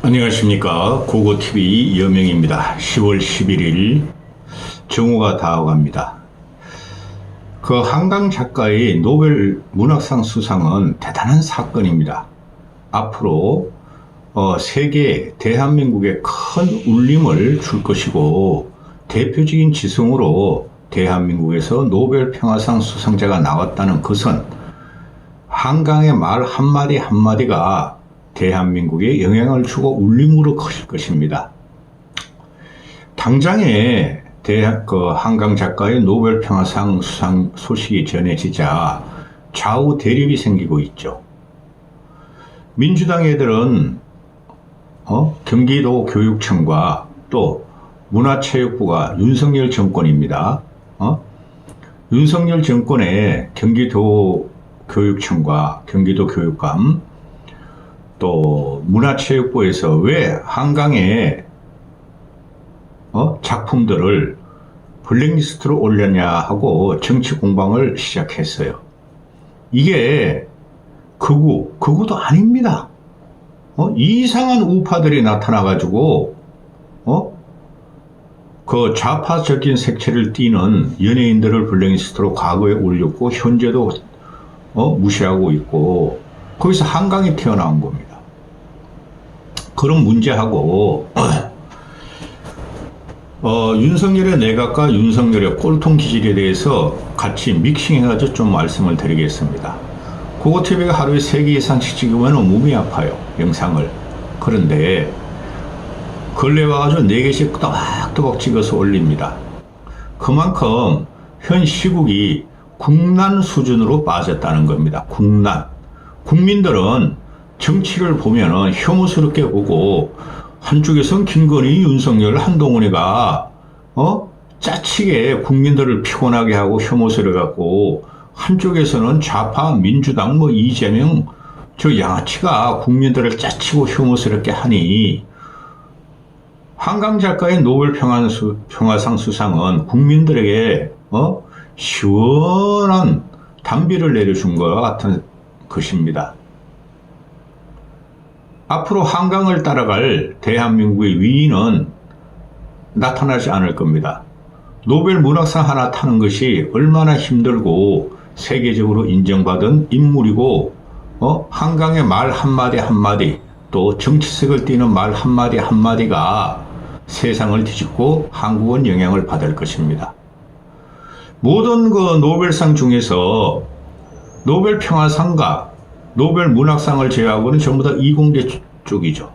안녕하십니까. 고고TV 여명입니다. 10월 11일 정오가 다가갑니다. 그 한강 작가의 노벨 문학상 수상은 대단한 사건입니다. 앞으로 세계 대한민국에 큰 울림을 줄 것이고 대표적인 지성으로 대한민국에서 노벨 평화상 수상자가 나왔다는 것은 한강의 말 한마디 한마디가 대한민국에 영향을 주고 울림으로 커질 것입니다. 당장에 한강 작가의 노벨 평화상 수상 소식이 전해지자 좌우 대립이 생기고 있죠. 민주당 애들은 경기도 교육청과 또 문화체육부가 윤석열 정권입니다. 윤석열 정권의 경기도 교육청과 경기도 교육감 또 문화체육부에서 왜 한강에 작품들을 블랙리스트로 올렸냐 하고 정치 공방을 시작했어요. 이게 극우도 아닙니다. 이상한 우파들이 나타나가지고 그 좌파적인 색채를 띠는 연예인들을 블랙리스트로 과거에 올렸고 현재도 무시하고 있고 거기서 한강이 튀어나온 겁니다. 그런 문제하고 윤석열의 내각과 윤석열의 꼴통 기질에 대해서 같이 믹싱해가지고 좀 말씀을 드리겠습니다. 고고TV가 하루에 3개 이상씩 찍으면 몸이 아파요. 영상을. 그런데 근래 와가지고 4개씩 또박또박 찍어서 올립니다. 그만큼 현 시국이 국난 수준으로 빠졌다는 겁니다. 국난. 국민들은 정치를 보면은 혐오스럽게 보고 한쪽에선 김건희, 윤석열, 한동훈이가 짜치게 국민들을 피곤하게 하고 혐오스러워 갖고 한쪽에서는 좌파 민주당 이재명 저 양아치가 국민들을 짜치고 혐오스럽게 하니 한강 작가의 노벨 평화상 수상은 국민들에게 시원한 단비를 내려준 것과 같은 것입니다. 앞으로 한강을 따라갈 대한민국의 위인은 나타나지 않을 겁니다. 노벨 문학상 하나 타는 것이 얼마나 힘들고 세계적으로 인정받은 인물이고 한강의 말 한마디 한마디 또 정치색을 띠는 말 한마디 한마디가 세상을 뒤집고 한국은 영향을 받을 것입니다. 모든 그 노벨상 중에서 노벨 평화상과 노벨 문학상을 제외하고는 전부 다 이공계 쪽이죠.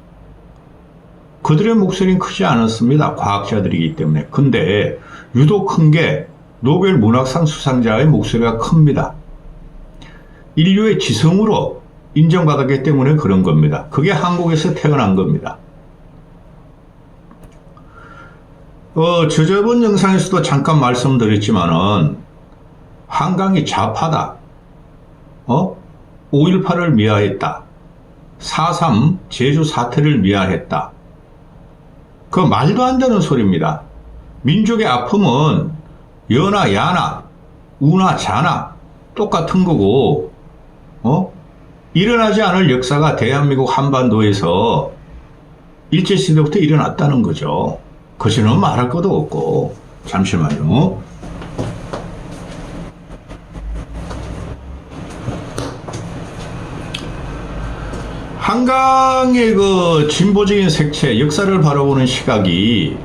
그들의 목소리는 크지 않았습니다. 과학자들이기 때문에. 근데 유독 큰 게 노벨 문학상 수상자의 목소리가 큽니다. 인류의 지성으로 인정받았기 때문에 그런 겁니다. 그게 한국에서 태어난 겁니다. 저번 영상에서도 잠깐 말씀드렸지만은 한강이 좌파다. 5.18을 미화했다. 4.3 제주 사태를 미화했다. 그 말도 안 되는 소리입니다. 민족의 아픔은 여나 야나 우나 자나 똑같은 거고 일어나지 않을 역사가 대한민국 한반도에서 일제시대부터 일어났다는 거죠. 그것은 말할 것도 없고. 잠시만요. 한강의 그 진보적인 색채, 역사를 바라보는 시각이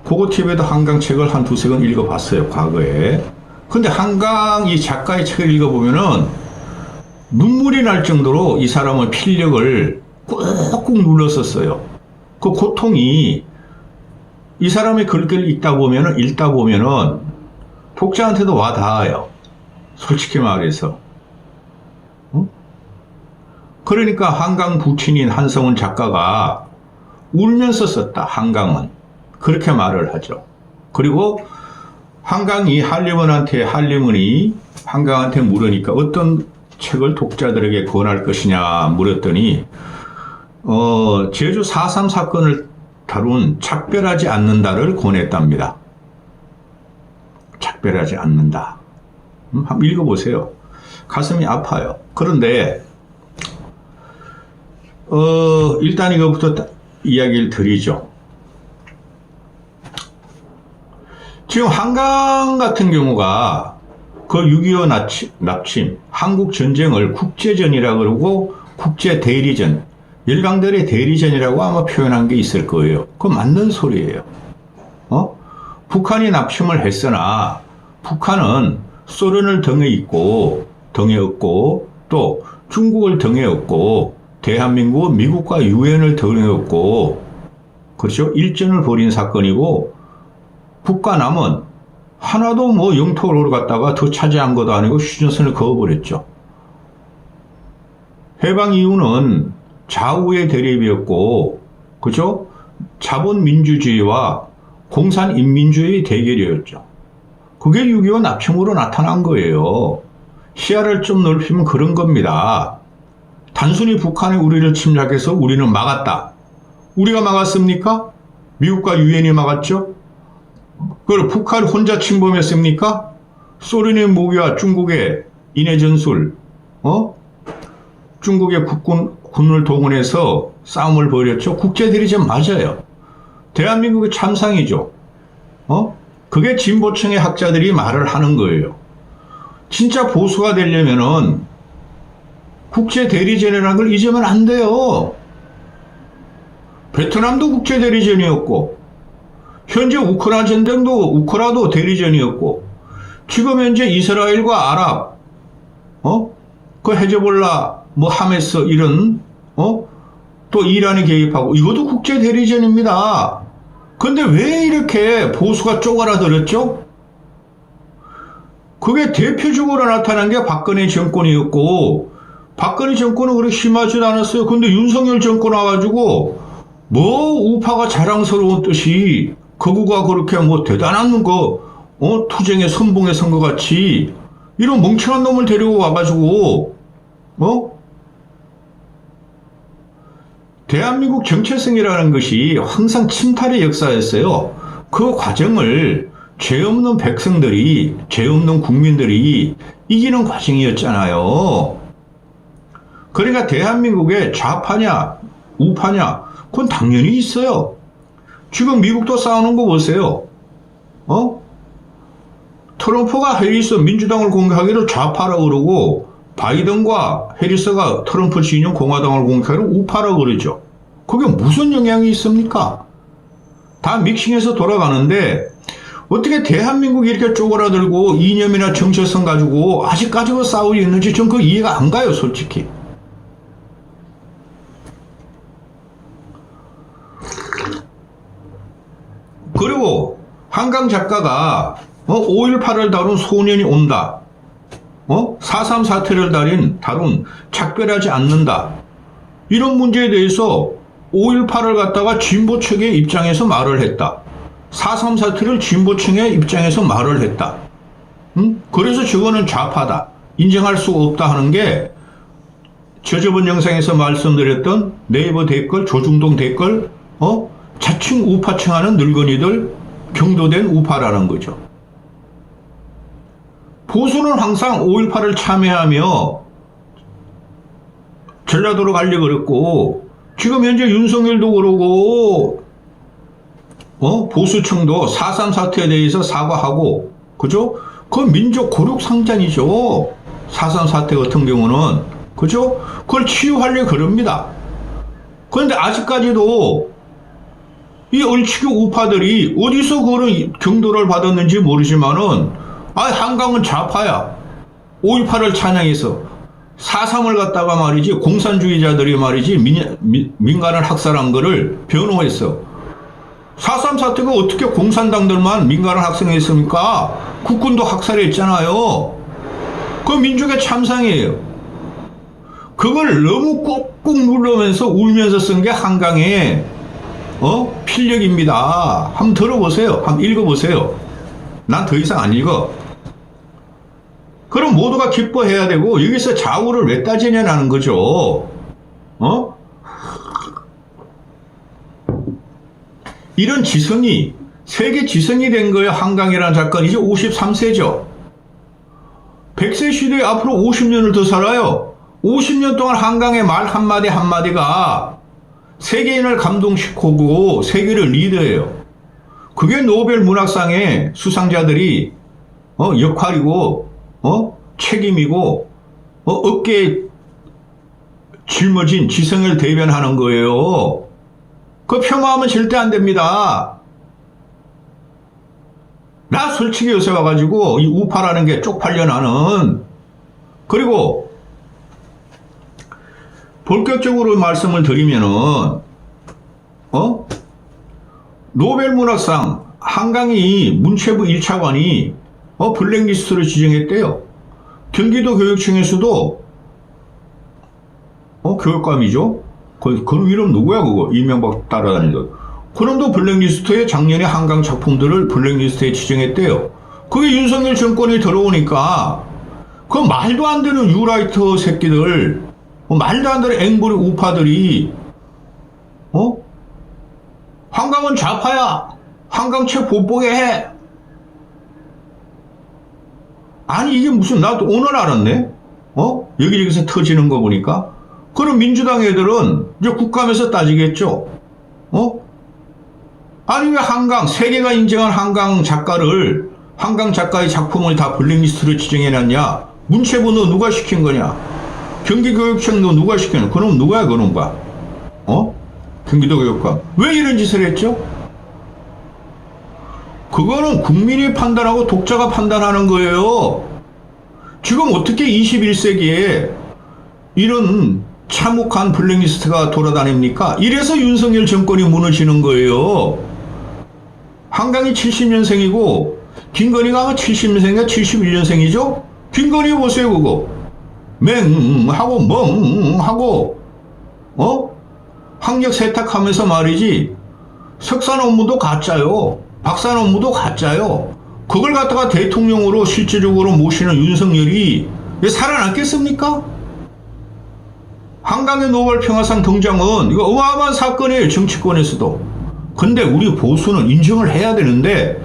고고TV에도 한강 책을 한 2-3권 읽어봤어요, 과거에. 근데 한강 이 작가의 책을 읽어보면은 눈물이 날 정도로 이 사람의 필력을 꾹꾹 눌렀었어요. 그 고통이 이 사람의 글을 읽다 보면은 독자한테도 와 닿아요. 솔직히 말해서. 그러니까 한강 부친인 한성운 작가가 울면서 썼다. 한강은. 그렇게 말을 하죠. 그리고 한강이 한림은이 한강한테 물으니까 어떤 책을 독자들에게 권할 것이냐 물었더니 제주 4.3 사건을 다룬 작별하지 않는다를 권했답니다. 작별하지 않는다. 한번 읽어보세요. 가슴이 아파요. 그런데 일단 이거부터 이야기를 드리죠. 지금 한강 같은 경우가 그 6.25 납침, 한국 전쟁을 국제전이라 그러고 국제대리전, 열강들의 대리전이라고 아마 표현한 게 있을 거예요. 그거 맞는 소리예요. 북한이 납침을 했으나 북한은 소련을 등에 업고 또 중국을 등에 업고 대한민국은 미국과 유엔을 등에 업고 그렇죠? 일전을 벌인 사건이고 북과 남은 하나도 뭐 영토를 갖다가 더 차지한 것도 아니고 휴전선을 그어버렸죠. 해방 이후는 좌우의 대립이었고, 그죠? 자본민주주의와 공산인민주의의 대결이었죠. 그게 6.25 납침으로 나타난 거예요. 시야를 좀 넓히면 그런 겁니다. 단순히 북한이 우리를 침략해서 우리는 막았다. 우리가 막았습니까? 미국과 유엔이 막았죠? 그걸 북한이 혼자 침범했습니까? 소련의 무기와 중국의 인해 전술, 중국의 군을 동원해서 싸움을 벌였죠. 국제대리전 맞아요. 대한민국의 참상이죠. 그게 진보층의 학자들이 말을 하는 거예요. 진짜 보수가 되려면은 국제대리전이라는 걸 잊으면 안 돼요. 베트남도 국제대리전이었고, 현재 우크라이나 전쟁도 우크라도 대리전이었고, 지금 현재 이스라엘과 아랍, 그 헤즈볼라, 뭐 하메스 이런, 또 이란이 개입하고, 이것도 국제대리전입니다. 근데 왜 이렇게 보수가 쪼그라들었죠? 그게 대표적으로 나타난 게 박근혜 정권이었고, 박근혜 정권은 그렇게 심하지도 않았어요. 근데 윤석열 정권 와가지고, 뭐 우파가 자랑스러운 뜻이, 거구가 그렇게 뭐 대단한 투쟁의 선봉에 선 것 같이, 이런 멍청한 놈을 데리고 와가지고, 대한민국 정체성이라는 것이 항상 침탈의 역사였어요. 그 과정을 죄 없는 백성들이, 죄 없는 국민들이 이기는 과정이었잖아요. 그러니까 대한민국에 좌파냐, 우파냐, 그건 당연히 있어요. 지금 미국도 싸우는 거 보세요. 트럼프가 해리스 민주당을 공격하기로 좌파라고 그러고, 바이든과 해리스가 트럼프 진영 공화당을 공격하기로 우파라고 그러죠. 그게 무슨 영향이 있습니까? 다 믹싱해서 돌아가는데, 어떻게 대한민국이 이렇게 쪼그라들고 이념이나 정체성 가지고 아직까지도 싸우고 있는지 전 그 이해가 안 가요, 솔직히. 그리고 한강 작가가 5.18을 다룬 소년이 온다. 4.3 사태를 다룬 작별하지 않는다. 이런 문제에 대해서 5.18을 갖다가 진보 측의 입장에서 말을 했다. 4.3 사태를 진보층의 입장에서 말을 했다. 그래서 저거는 좌파다. 인정할 수가 없다 하는 게 저번 영상에서 말씀드렸던 네이버 댓글, 조중동 댓글, 자칭 우파층 하는 늙은이들, 경도된 우파라는 거죠. 보수는 항상 5.18을 참여하며 전라도로 가려고 그랬고, 지금 현재 윤석열도 그러고, 보수층도 4.3 사태에 대해서 사과하고, 그죠? 그 민족 고륙 상잔이죠. 4.3 사태 같은 경우는, 그죠? 그걸 치유하려고 그럽니다. 그런데 아직까지도 이 얼치교 우파들이 어디서 그런 경도를 받았는지 모르지만은, 한강은 좌파야. 5.18을 찬양해서 4.3을 갖다가 말이지, 공산주의자들이 말이지, 민간을 학살한 거를 변호했어. 4.3 사태가 어떻게 공산당들만 민간을 학살했습니까? 국군도 학살했잖아요. 그 민족의 참상이에요. 그걸 너무 꾹꾹 누르면서 울면서 쓴 게 한강의 필력입니다. 한번 들어보세요. 한번 읽어보세요. 난 더 이상 안 읽어. 그럼 모두가 기뻐해야 되고, 여기서 좌우를 왜 따지냐는 거죠. 이런 지성이, 세계 지성이 된 거예요. 한강이라는 작가는 이제 53세죠. 100세 시대에 앞으로 50년을 더 살아요. 50년 동안 한강의 말 한마디 한마디가 세계인을 감동시키고 세계를 리드해요. 그게 노벨 문학상의 수상자들이 역할이고 책임이고 어깨에 짊어진 지성을 대변하는 거예요. 그 폄하하면 절대 안 됩니다. 나 솔직히 요새 와가지고 이 우파라는 게 쪽팔려 나는. 그리고 본격적으로 말씀을 드리면은 노벨 문학상 한강희 문체부 1차관이 블랙리스트로 지정했대요. 경기도 교육청에서도 교육감이죠. 그럼 이름 누구야 그거? 이명박 따라다니던. 그놈도 블랙리스트에 작년에 한강 작품들을 블랙리스트에 지정했대요. 그게 윤석열 정권이 들어오니까 그 말도 안 되는 유라이터 새끼들, 말도 안 되는 앵벌이 우파들이 한강은 좌파야. 한강책 못 보게 해. 아니 이게 무슨, 나도 오늘 알았네. 여기저기서 터지는 거 보니까. 그럼 민주당 애들은 이제 국감에서 따지겠죠. 아니 왜 한강, 세계가 인정한 한강 작가를, 한강 작가의 작품을 다 블랙리스트로 지정해놨냐? 문체부 너 누가 시킨 거냐? 경기교육청 너 누가 시킨 거냐? 그럼 누구야 그놈가? 경기도 교육감. 왜 이런 짓을 했죠? 그거는 국민이 판단하고 독자가 판단하는 거예요. 지금 어떻게 21세기에 이런 참혹한 블랙리스트가 돌아다닙니까? 이래서 윤석열 정권이 무너지는 거예요. 한강이 70년생이고 김건희가 70년생인가 71년생이죠? 김건희 보세요 그거. 맹하고 멍하고 학력 세탁하면서 말이지, 석사 논문도 가짜요. 박사 논문도 가짜요. 그걸 갖다가 대통령으로 실질적으로 모시는 윤석열이 살아남겠습니까? 한강의 노벨 평화상 등장은 이거 어마어마한 사건이에요. 정치권에서도. 근데 우리 보수는 인정을 해야 되는데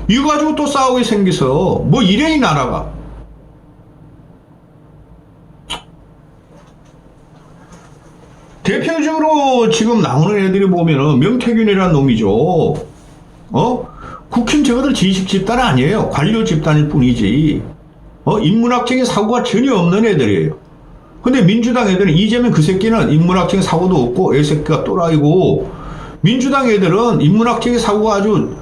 이거 가지고 또 싸우게 생겨서 뭐 이래 이 나라가. 대표적으로 지금 나오는 애들이 보면은 명태균이라는 놈이죠. 국힘 저거들 지식 집단 아니에요. 관료 집단일 뿐이지. 인문학적인 사고가 전혀 없는 애들이에요. 근데 민주당 애들은, 이재명 그 새끼는 인문학적인 사고도 없고 애새끼가 또라이고, 민주당 애들은 인문학적인 사고가 아주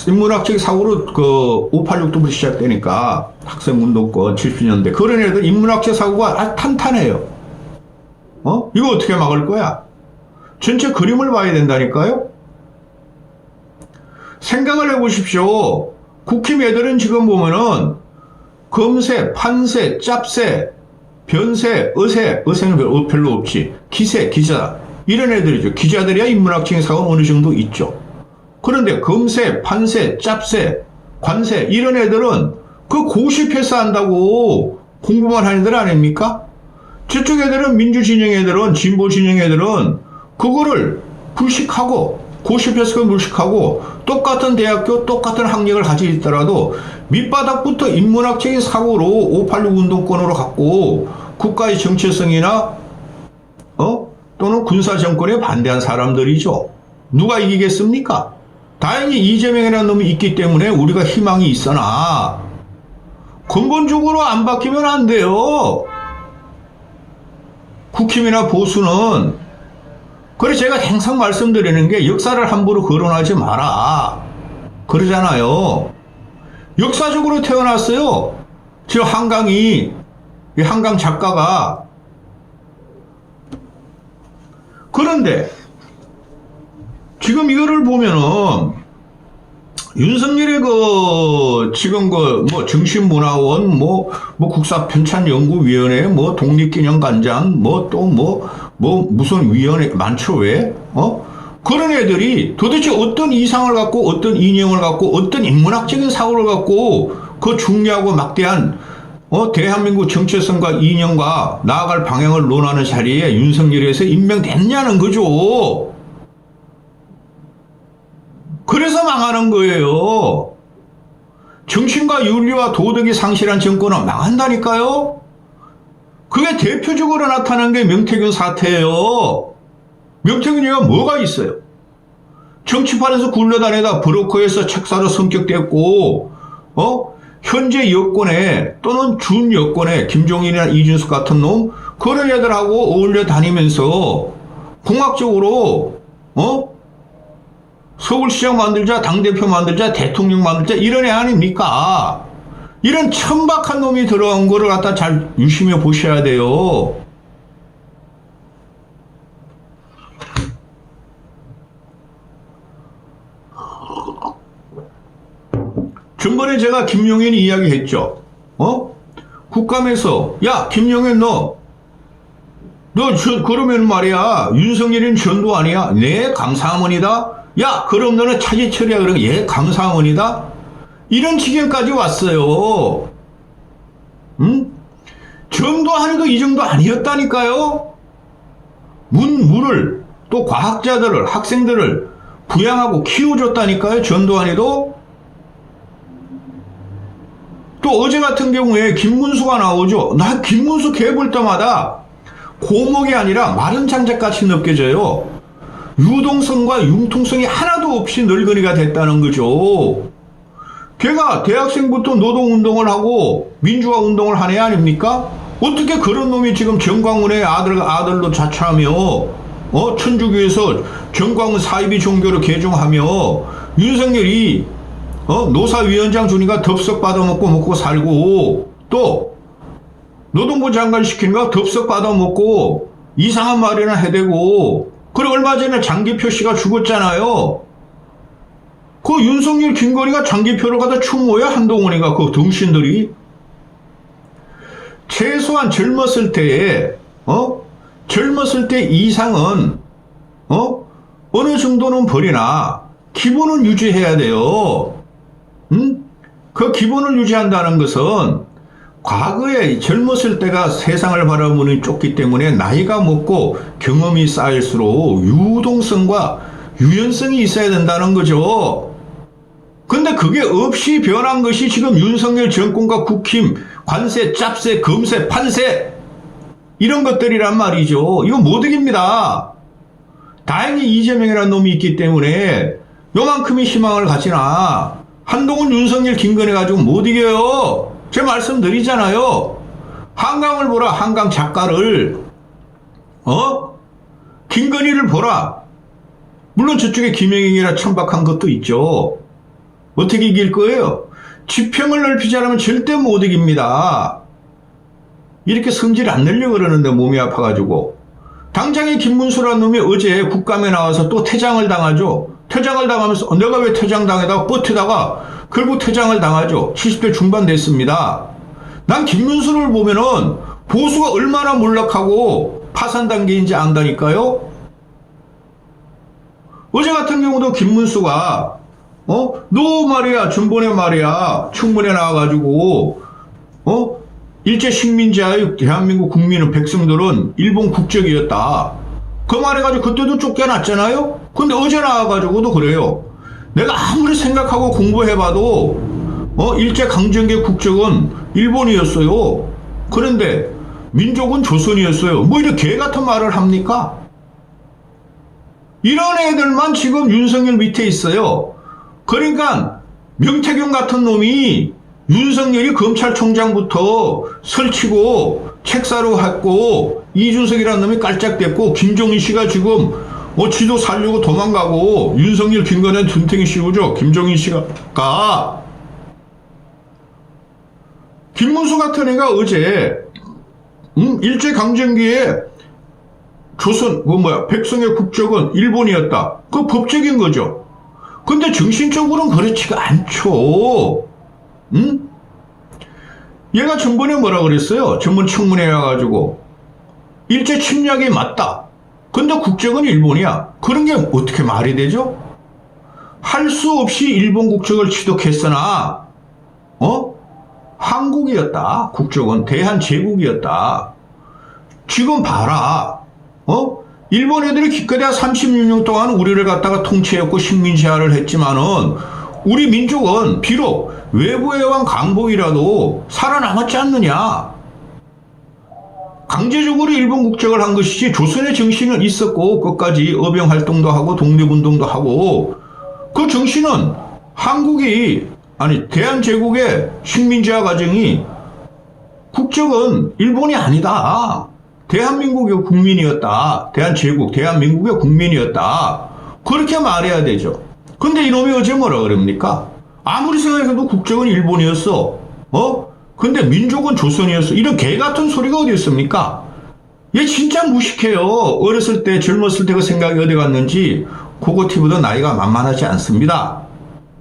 인문학적인 사고로 그 586도부터 시작되니까 학생운동권 70년대 그런 애들 인문학적 사고가 아주 탄탄해요. 이거 어떻게 막을 거야? 전체 그림을 봐야 된다니까요? 생각을 해보십시오. 국힘 애들은 지금 보면은 검세, 판세, 짭세, 변세, 의세는 별로 없지. 기세, 기자, 이런 애들이죠. 기자들이야 인문학적인 사고는 어느 정도 있죠. 그런데 검세, 판세, 짭세, 관세, 이런 애들은 그 고시패스 한다고 공부만 하는 애들 아닙니까? 저쪽 애들은, 민주진영 애들은, 진보진영 애들은 그거를 불식하고 고시패스를 물식하고 똑같은 대학교 똑같은 학력을 가지고 있더라도 밑바닥부터 인문학적인 사고로 586 운동권으로 갖고 국가의 정체성이나 또는 군사정권에 반대한 사람들이죠. 누가 이기겠습니까? 다행히 이재명이라는 놈이 있기 때문에 우리가 희망이 있으나 근본적으로 안 바뀌면 안 돼요. 국힘이나 보수는. 그래서 제가 항상 말씀드리는 게 역사를 함부로 거론하지 마라 그러잖아요. 역사적으로 태어났어요. 지금 한강이, 이 한강 작가가. 그런데 지금 이거를 보면은 윤석열의 지금 뭐 정신문화원, 뭐 국사편찬연구위원회, 뭐 독립기념관장, 무슨 위원회 많죠, 왜? 그런 애들이 도대체 어떤 이상을 갖고, 어떤 이념을 갖고, 어떤 인문학적인 사고를 갖고 그 중요하고 막대한 대한민국 정체성과 이념과 나아갈 방향을 논하는 자리에 윤석열에서 임명됐냐는 거죠. 그래서 망하는 거예요. 정신과 윤리와 도덕이 상실한 정권은 망한다니까요. 그게 대표적으로 나타난 게 명태균 사태예요. 명태균이가 뭐가 있어요? 정치판에서 굴러다니다 브로커에서 책사로 성격됐고, 현재 여권에 또는 준 여권에 김종인이나 이준석 같은 놈, 그런 애들하고 어울려 다니면서 공학적으로, 서울시장 만들자, 당대표 만들자, 대통령 만들자, 이런 애 아닙니까? 이런 천박한 놈이 들어온 거를 갖다 잘 유심히 보셔야 돼요. 전번에 제가 김용현이 이야기했죠. 국감에서 야 김용현 너 그러면 말이야 윤석열이는 전도 아니야? 네 감사하모니다. 야 그럼 너는 차지 처리야. 그러면 예 감사하모니다. 이런 지경까지 왔어요. 전도하니도 이 정도 아니었다니까요. 문물을 또 과학자들을 학생들을 부양하고 키워줬다니까요. 전도하니도. 또 어제 같은 경우에 김문수가 나오죠. 나 김문수 걔 볼 때마다 고목이 아니라 마른 장작같이 느껴져요. 유동성과 융통성이 하나도 없이 늙은이가 됐다는 거죠. 걔가 대학생부터 노동운동을 하고 민주화 운동을 한 애 아닙니까? 어떻게 그런 놈이 지금 정광훈의 아들로 자처하며 천주교에서 정광훈 사이비 종교로 개종하며 윤석열이 노사위원장 주니까 덥석 받아먹고 먹고 살고 또 노동부 장관 시키니까 덥석 받아먹고 이상한 말이나 해대고 그리고 얼마 전에 장기표 씨가 죽었잖아요. 그 윤석열 김건희가 장기표를 갖다 추모야 한동훈이가 그 등신들이 최소한 젊었을 때에 젊었을 때 이상은 어느 정도는 벌이나 기본은 유지해야 돼요. 그 기본을 유지한다는 것은 과거에 젊었을 때가 세상을 바라보는 좁기 때문에 나이가 먹고 경험이 쌓일수록 유동성과 유연성이 있어야 된다는 거죠. 근데 그게 없이 변한 것이 지금 윤석열 정권과 국힘, 관세, 짭세, 검세, 판세 이런 것들이란 말이죠. 이거 못 이깁니다. 다행히 이재명이라는 놈이 있기 때문에 요만큼의 희망을 가지나 한동훈, 윤석열, 김건희 가지고 못 이겨요. 제 말씀드리잖아요. 한강을 보라. 한강 작가를. 김건희를 보라. 물론 저쪽에 김영익이라 천박한 것도 있죠. 어떻게 이길 거예요? 지평을 넓히자면 절대 못 이깁니다. 이렇게 성질 안 내려고 그러는데 몸이 아파가지고. 당장에 김문수라는 놈이 어제 국감에 나와서 또 퇴장을 당하죠. 퇴장을 당하면서 내가 왜 퇴장당에다가 버티다가 결국 퇴장을 당하죠. 70대 중반 됐습니다. 난 김문수를 보면은 보수가 얼마나 몰락하고 파산 단계인지 안다니까요. 어제 같은 경우도 김문수가 너 말이야 전번에 말이야 청문회 나와가지고 일제 식민지하의 대한민국 국민은 백성들은 일본 국적이었다. 그 말해가지고 그때도 쫓겨났잖아요. 근데 어제 나와가지고도 그래요. 내가 아무리 생각하고 공부해봐도 일제 강점기 국적은 일본이었어요. 그런데 민족은 조선이었어요. 뭐 이런 개 같은 말을 합니까? 이런 애들만 지금 윤석열 밑에 있어요. 그러니까 명태균 같은 놈이 윤석열이 검찰총장부터 설치고 책사로 했고 이준석이라는 놈이 깔짝댔고 김종인 씨가 지금 지도 살려고 도망가고 윤석열 김건희는 둔탱이 씌우죠. 김종인 씨가 김문수 같은 애가 어제 일제강점기에 조선 백성의 국적은 일본이었다. 그 법적인 거죠. 근데 정신적으로는 그렇지가 않죠. 얘가 전번에 뭐라 그랬어요? 전번 청문회에 와가지고 일제 침략이 맞다. 근데 국적은 일본이야. 그런 게 어떻게 말이 되죠? 할 수 없이 일본 국적을 취득했으나 한국이었다. 국적은 대한제국이었다. 지금 봐라. 일본 애들이 기껏해야 36년 동안 우리를 갖다가 통치했고 식민지화를 했지만은 우리 민족은 비록 외부의 왕 강복이라도 살아남았지 않느냐. 강제적으로 일본 국적을 한 것이지 조선의 정신은 있었고 끝까지 어병 활동도 하고 독립운동도 하고 그 정신은 한국이 아니 대한제국의 식민지화 과정이 국적은 일본이 아니다. 대한민국의 국민이었다. 대한제국, 대한민국의 국민이었다. 그렇게 말해야 되죠. 근데 이놈이 어제 뭐라 그럽니까? 아무리 생각해도 국적은 일본이었어. 근데 민족은 조선이었어. 이런 개 같은 소리가 어디 있습니까? 얘 진짜 무식해요. 어렸을 때, 젊었을 때 그 생각이 어디 갔는지, 그거 티보다 나이가 만만하지 않습니다.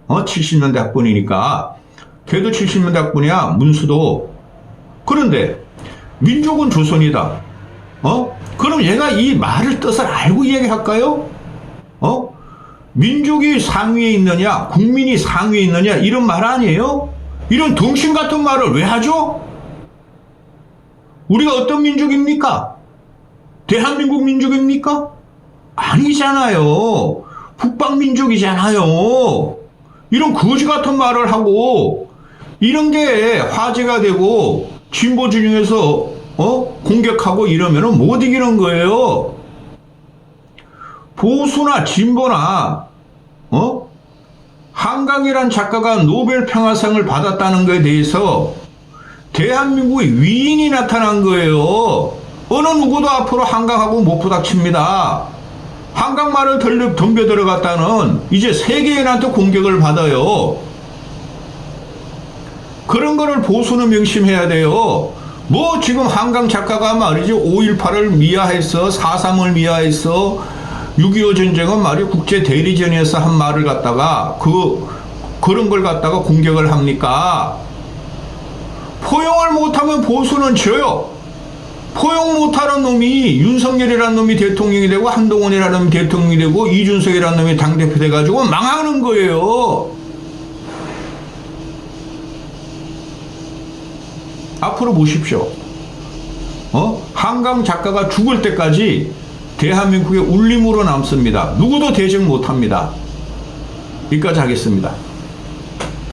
70년대 학번이니까. 걔도 70년대 학번이야, 문수도. 그런데, 민족은 조선이다. 그럼 얘가 이 말을 뜻을 알고 이야기할까요? 민족이 상위에 있느냐, 국민이 상위에 있느냐, 이런 말 아니에요? 이런 덩신 같은 말을 왜 하죠? 우리가 어떤 민족입니까? 대한민국 민족입니까? 아니잖아요. 북방민족이잖아요. 이런 거지 같은 말을 하고 이런 게 화제가 되고 진보 진영에서 공격하고 이러면 못 이기는 거예요. 보수나 진보나 한강이란 작가가 노벨 평화상을 받았다는 것에 대해서 대한민국의 위인이 나타난 거예요. 어느 누구도 앞으로 한강하고 못 부닥칩니다. 한강말을 덤벼 들어갔다는 이제 세계인한테 공격을 받아요. 그런 거를 보수는 명심해야 돼요. 뭐 지금 한강 작가가 말이지 5.18을 미화했어, 4.3을 미화했어, 6.25 전쟁은 말이 국제 대리전에서 한 말을 갖다가 그런 걸 갖다가 공격을 합니까? 포용을 못하면 보수는 져요. 포용 못하는 놈이 윤석열이라는 놈이 대통령이 되고 한동훈이라는 놈이 대통령이 되고 이준석이라는 놈이 당대표 돼가지고 망하는 거예요. 앞으로 보십시오. 한강 작가가 죽을 때까지 대한민국의 울림으로 남습니다. 누구도 대적 못합니다. 여기까지 하겠습니다.